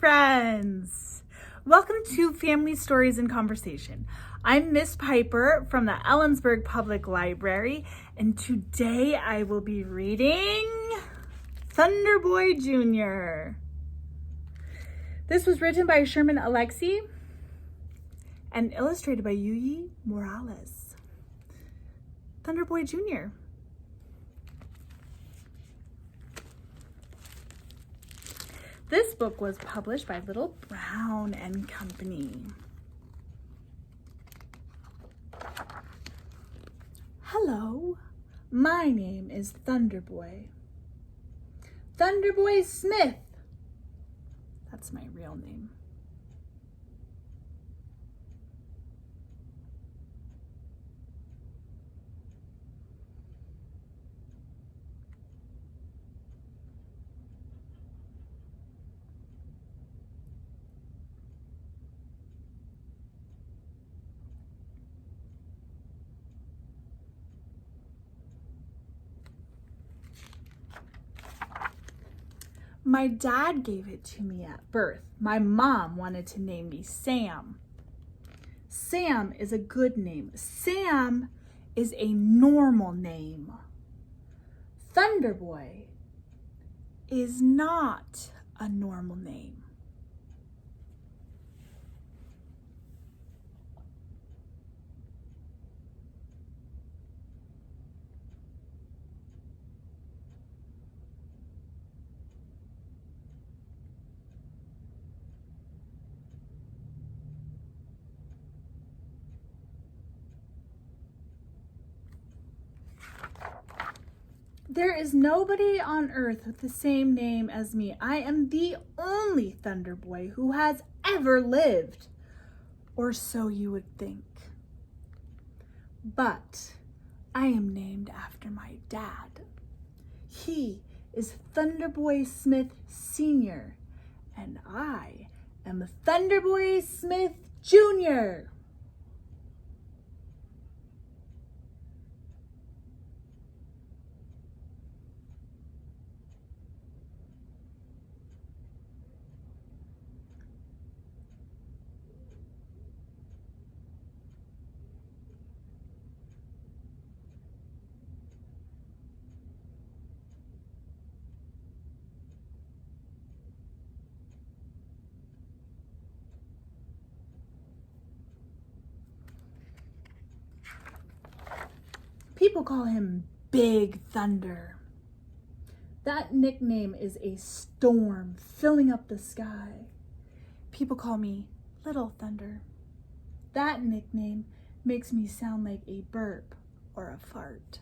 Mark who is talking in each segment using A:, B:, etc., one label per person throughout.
A: friends. Welcome to Family Stories and Conversation. I'm Miss Piper from the Ellensburg Public Library, and today I will be reading Thunderboy Jr. This was written by Sherman Alexie and illustrated by Yuyi Morales. Thunderboy Jr. This book was published by Little Brown and Company. Hello, my name is Thunderboy. Thunderboy Smith. That's my real name. My dad gave it to me at birth. My mom wanted to name me Sam. Sam is a good name. Sam is a normal name. Thunderboy is not a normal name. There is nobody on earth with the same name as me. I am the only Thunderboy who has ever lived, or so you would think. But I am named after my dad. He is Thunderboy Smith Sr., and I am Thunderboy Smith Jr. People call him Big Thunder. That nickname is a storm filling up the sky. People call me Little Thunder. That nickname makes me sound like a burp or a fart.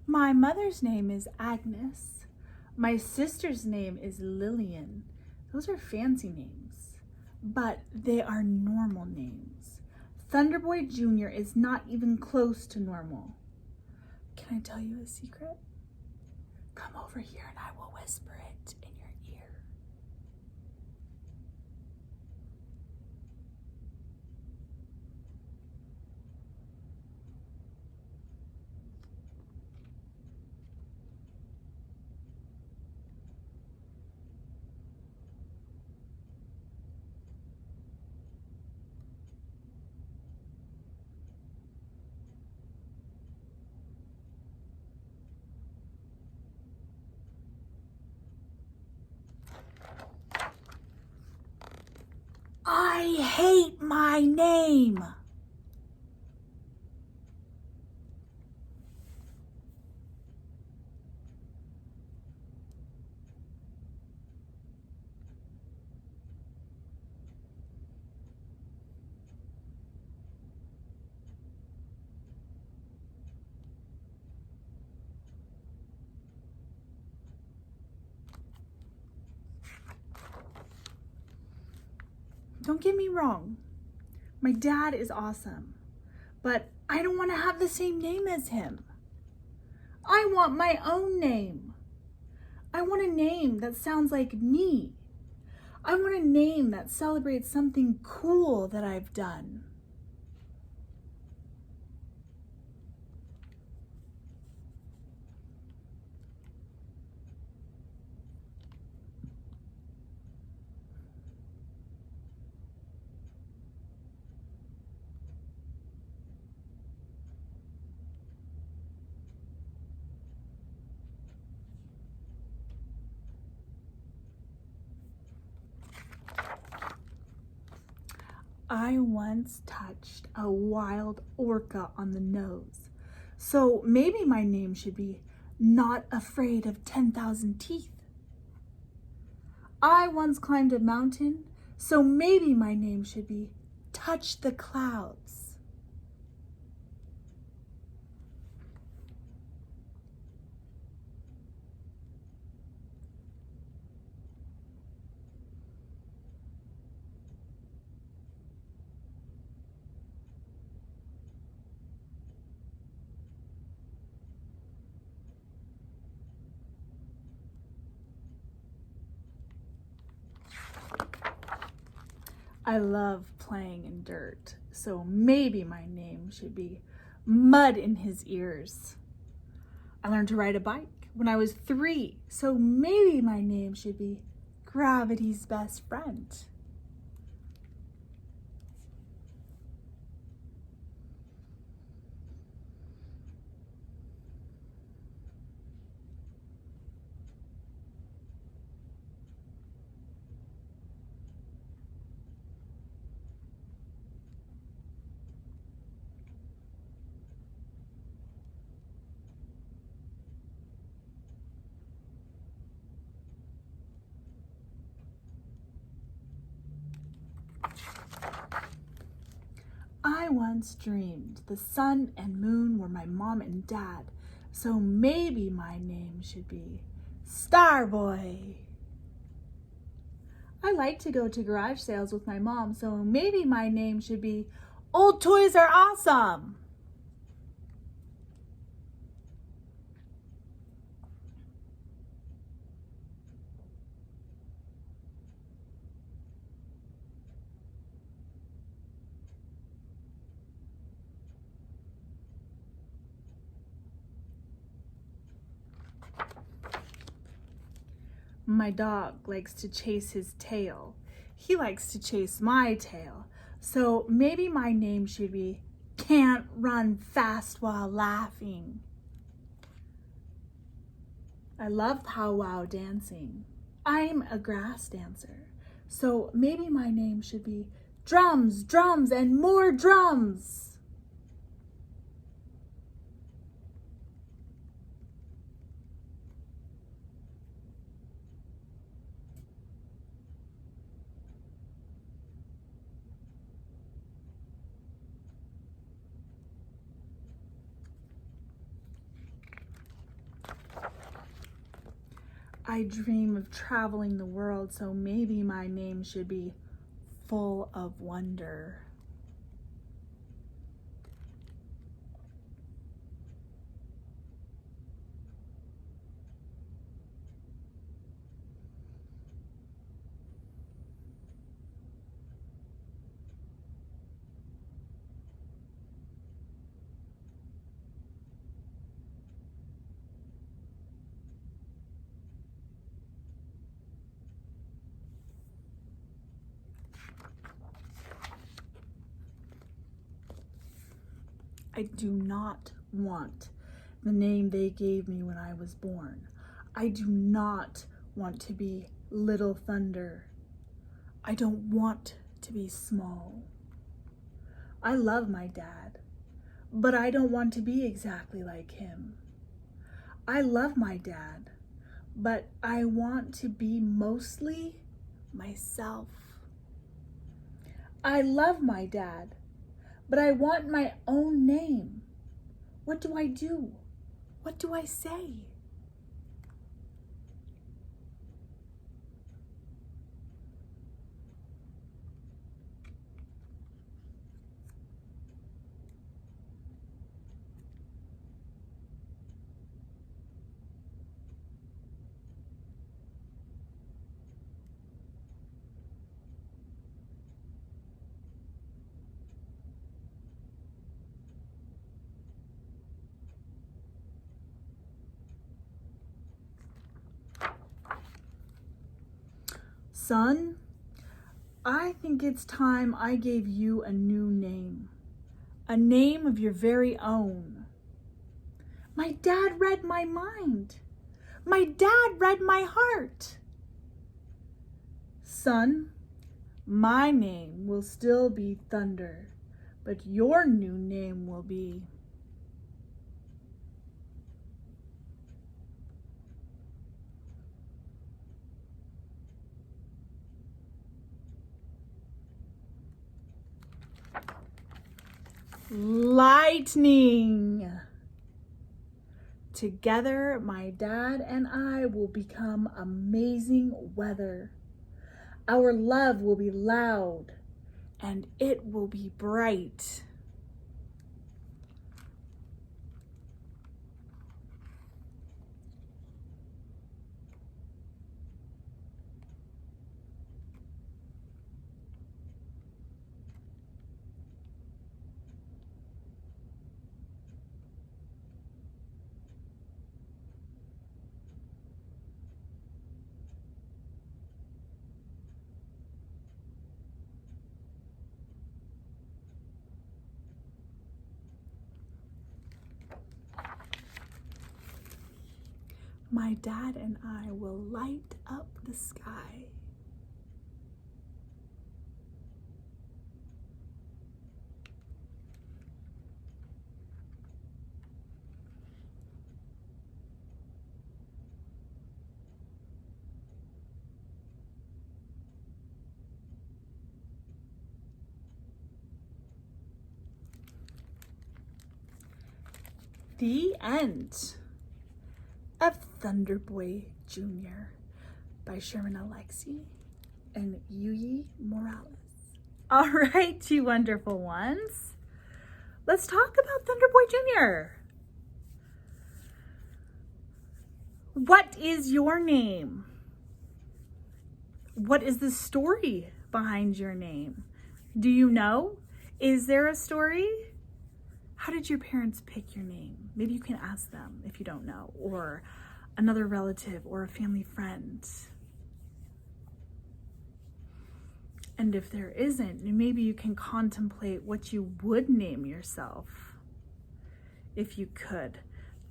A: My mother's name is Agnes. My sister's name is Lillian. Those are fancy names, but they are normal names. Thunderboy Jr. is not even close to normal. Can I tell you a secret? Come over here and I will whisper it in your ear. I hate my name. Don't get me wrong. My dad is awesome, But I don't want to have the same name as him. I want my own name. I want a name that sounds like me. I want a name that celebrates something cool that I've done. I once touched a wild orca on the nose. So maybe my name should be Not Afraid of 10,000 Teeth. I once climbed a mountain, so maybe my name should be Touch the Clouds. I love playing in dirt, so maybe my name should be Mud in His Ears. I learned to ride a bike when I was 3, so maybe my name should be Gravity's Best Friend. I once dreamed the sun and moon were my mom and dad, so maybe my name should be Starboy. I like to go to garage sales with my mom, so maybe my name should be Old Toys Are Awesome. My dog likes to chase his tail. He likes to chase my tail. So maybe my name should be Can't Run Fast While Laughing. I love powwow dancing. I'm a grass dancer. So maybe my name should be Drums, Drums, and More Drums. I dream of traveling the world, so maybe my name should be Full of Wonder. I do not want the name they gave me when I was born. I do not want to be Little Thunder. I don't want to be small. I love my dad, but I don't want to be exactly like him. I love my dad, but I want to be mostly myself. I love my dad, but I want my own name. What do I do? What do I say? Son, I think it's time I gave you a new name. A name of your very own. My dad read my mind. My dad read my heart. Son, my name will still be Thunder, but your new name will be Lightning. Together, my dad and I will become amazing weather. Our love will be loud and it will be bright. My dad and I will light up the sky. The end of Thunder Boy Jr. by Sherman, Alexie, and Yuyi Morales. All right, you wonderful ones. Let's talk about Thunder Boy Jr. What is your name? What is the story behind your name? Do you know? Is there a story? How did your parents pick your name? Maybe you can ask them if you don't know, or another relative or a family friend. And if there isn't, maybe you can contemplate what you would name yourself if you could.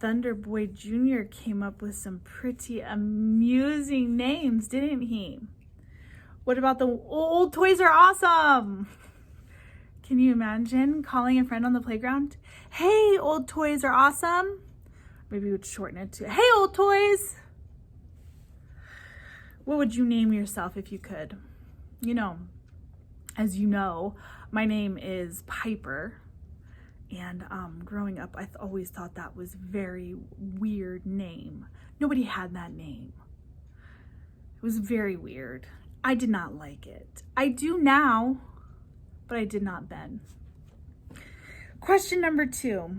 A: Thunder Boy Jr. came up with some pretty amusing names, didn't he? What about the old toys are awesome? Can you imagine calling a friend on the playground? Hey, old toys are awesome. Maybe we would shorten it to, hey, old toys. What would you name yourself if you could? You know, as you know, my name is Piper. And growing up, I always thought that was a very weird name. Nobody had that name. It was very weird. I did not like it. I do now, but I did not then. Question number 2.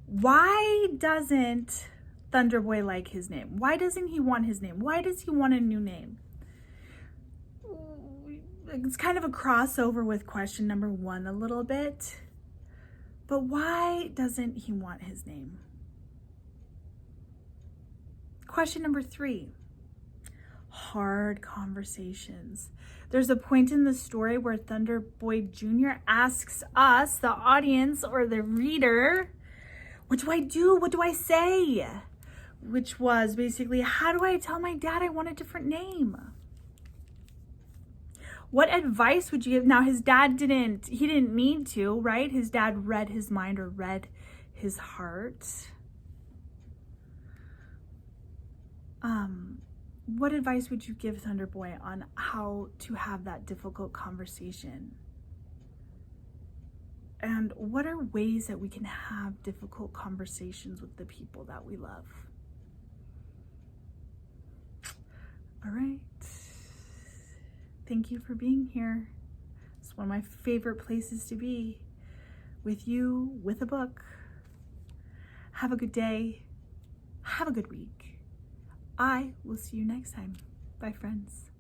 A: Why doesn't Thunder Boy like his name? Why doesn't he want his name? Why does he want a new name? It's kind of a crossover with question number 1 a little bit. But why doesn't he want his name? Question number 3. Hard conversations. There's a point in the story where Thunder Boy Jr. asks us, the audience or the reader, what do I do? What do I say? Which was basically, how do I tell my dad I want a different name? What advice would you give? Now, his dad didn't need to, right? His dad read his mind or read his heart. What advice would you give Thunder Boy on how to have that difficult conversation? And what are ways that we can have difficult conversations with the people that we love? All right. Thank you for being here. It's one of my favorite places to be, with you, with a book. Have a good day. Have a good week. I will see you next time. Bye, friends.